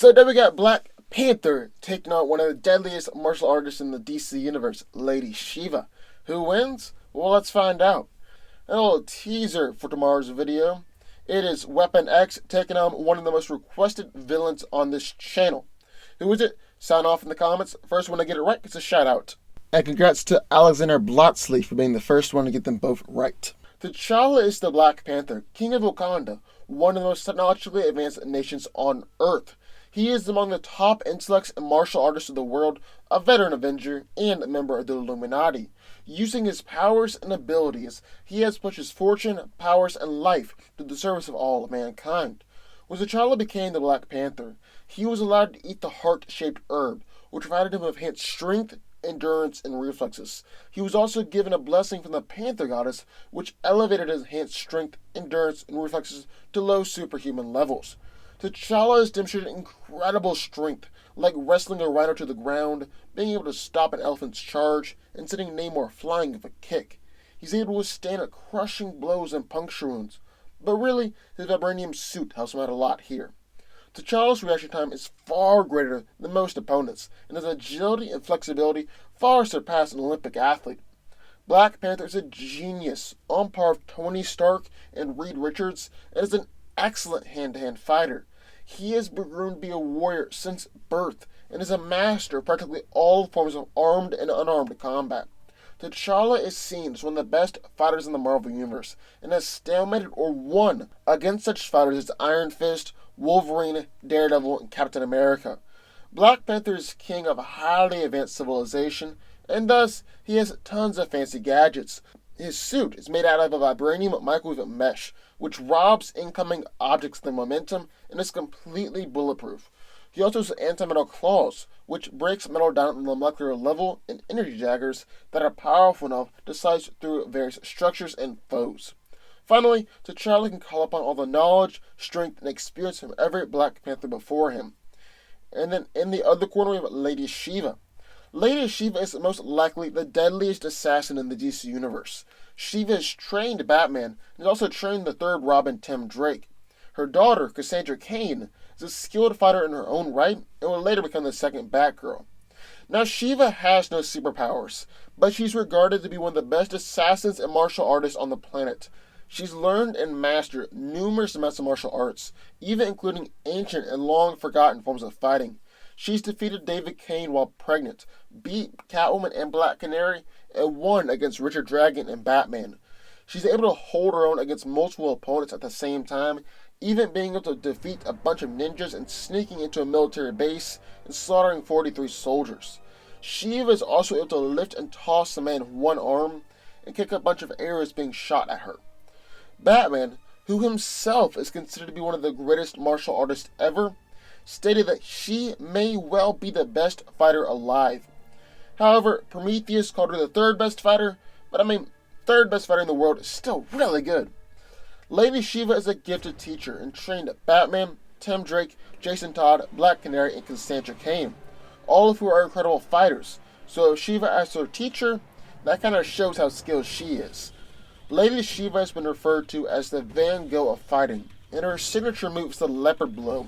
So then we got Black Panther taking on one of the deadliest martial artists in the DC universe, Lady Shiva. Who wins? Well, let's find out. A little teaser for tomorrow's video. It is Weapon X taking on one of the most requested villains on this channel. Who is it? Sound off in the comments. First one to get it right gets a shout out. And congrats to Alexander Blotsleeve for being the first one to get them both right. T'Challa is the Black Panther, King of Wakanda, one of the most technologically advanced nations on Earth. He is among the top intellects and martial artists of the world, a veteran Avenger, and a member of the Illuminati. Using his powers and abilities, he has put his fortune, powers, and life to the service of all of mankind. When T'Challa became the Black Panther, he was allowed to eat the heart-shaped herb, which provided him with enhanced strength, endurance, and reflexes. He was also given a blessing from the Panther goddess, which elevated his enhanced strength, endurance, and reflexes to low superhuman levels. T'Challa has demonstrated incredible strength, like wrestling a rhino to the ground, being able to stop an elephant's charge, and sending Namor flying with a kick. He's able to withstand crushing blows and puncture wounds, but really, his vibranium suit helps him out a lot here. T'Challa's reaction time is far greater than most opponents, and his agility and flexibility far surpass an Olympic athlete. Black Panther is a genius, on par with Tony Stark and Reed Richards, and is an excellent hand-to-hand fighter. He has grown to be a warrior since birth, and is a master of practically all forms of armed and unarmed combat. T'Challa is seen as one of the best fighters in the Marvel Universe, and has stalemated or won against such fighters as Iron Fist, Wolverine, Daredevil, and Captain America. Black Panther is king of a highly advanced civilization, and thus he has tons of fancy gadgets. His suit is made out of a vibranium microwave mesh, which robs incoming objects their momentum and is completely bulletproof. He also has anti-metal claws, which breaks metal down to the molecular level, and energy daggers that are powerful enough to slice through various structures and foes. Finally, T'Challa can call upon all the knowledge, strength, and experience from every Black Panther before him. And then in the other corner we have Lady Shiva. Lady Shiva is most likely the deadliest assassin in the DC universe. Shiva has trained Batman and has also trained the third Robin, Tim Drake. Her daughter, Cassandra Cain, is a skilled fighter in her own right and will later become the second Batgirl. Now, Shiva has no superpowers, but she's regarded to be one of the best assassins and martial artists on the planet. She's learned and mastered numerous amounts of martial arts, even including ancient and long-forgotten forms of fighting. She's defeated David Cain while pregnant, beat Catwoman and Black Canary, and won against Richard Dragon and Batman. She's able to hold her own against multiple opponents at the same time, even being able to defeat a bunch of ninjas and sneaking into a military base and slaughtering 43 soldiers. Shiva is also able to lift and toss a man with one arm and kick a bunch of arrows being shot at her. Batman, who himself is considered to be one of the greatest martial artists ever, stated that she may well be the best fighter alive. However, Prometheus called her the third best fighter, but third best fighter in the world is still really good. Lady Shiva is a gifted teacher and trained Batman, Tim Drake, Jason Todd, Black Canary, and Cassandra Cain, all of who are incredible fighters. So if Shiva as her teacher, that kind of shows how skilled she is. Lady Shiva has been referred to as the Van Gogh of fighting, and her signature move is the leopard blow,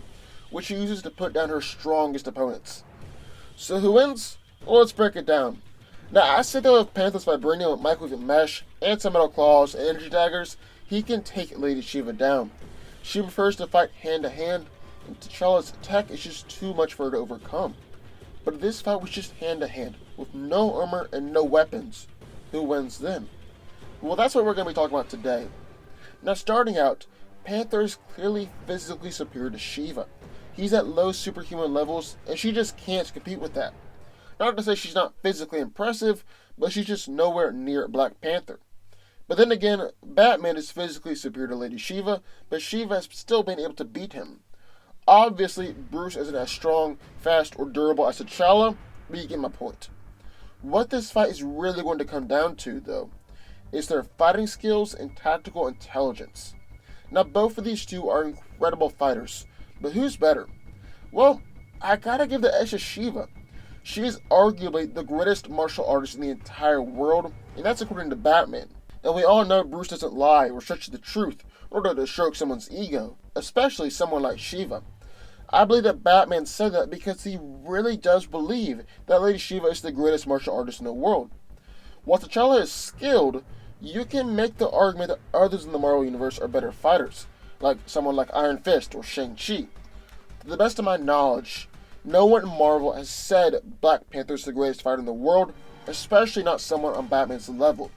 which she uses to put down her strongest opponents. So who wins? Well, let's break it down. Now, I said that with Panther's vibranium, microwave mesh, anti-metal claws, and energy daggers, he can take Lady Shiva down. She prefers to fight hand-to-hand, and T'Challa's tech is just too much for her to overcome. But if this fight was just hand-to-hand, with no armor and no weapons, who wins then? Well, that's what we're going to be talking about today. Now, starting out, Panther is clearly physically superior to Shiva. He's at low superhuman levels, and she just can't compete with that. Not to say she's not physically impressive, but she's just nowhere near Black Panther. But then again, Batman is physically superior to Lady Shiva, but Shiva has still been able to beat him. Obviously, Bruce isn't as strong, fast, or durable as T'Challa, but you get my point. What this fight is really going to come down to, though, is their fighting skills and tactical intelligence. Now, both of these two are incredible fighters, but who's better? Well, I gotta give the edge to Shiva. She is arguably the greatest martial artist in the entire world, and that's according to Batman. And we all know Bruce doesn't lie or stretch the truth in order to stroke someone's ego, especially someone like Shiva. I believe that Batman said that because he really does believe that Lady Shiva is the greatest martial artist in the world. While T'Challa is skilled, you can make the argument that others in the Marvel Universe are better fighters, like someone like Iron Fist or Shang-Chi. To the best of my knowledge, no one in Marvel has said Black Panther is the greatest fighter in the world, especially not someone on Batman's level.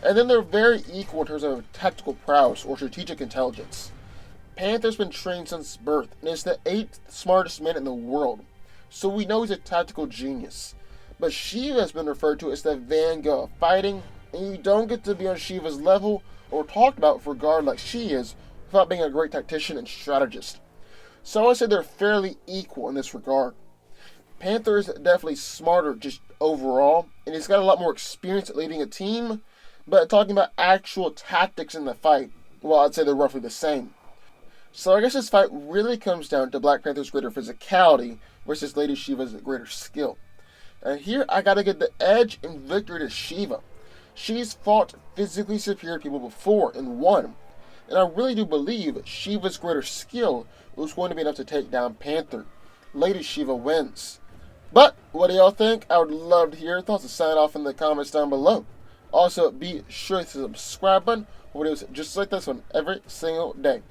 And then they're very equal in terms of tactical prowess or strategic intelligence. Panther's been trained since birth and is the 8th smartest man in the world, so we know he's a tactical genius. But Shiva has been referred to as the Van Gogh of fighting, and you don't get to be on Shiva's level or talked about for a guard like she is without being a great tactician and strategist. So I would say they're fairly equal in this regard. Panther is definitely smarter just overall, and he's got a lot more experience at leading a team, but talking about actual tactics in the fight, well, I'd say they're roughly the same. So I guess this fight really comes down to Black Panther's greater physicality versus Lady Shiva's greater skill. And here I gotta give the edge and victory to Shiva. She's fought physically superior people before and won. And I really do believe Shiva's greater skill was going to be enough to take down Panther. Lady Shiva wins. But what do y'all think? I would love to hear your thoughts and sign off in the comments down below. Also, be sure to subscribe button for videos just like this one every single day.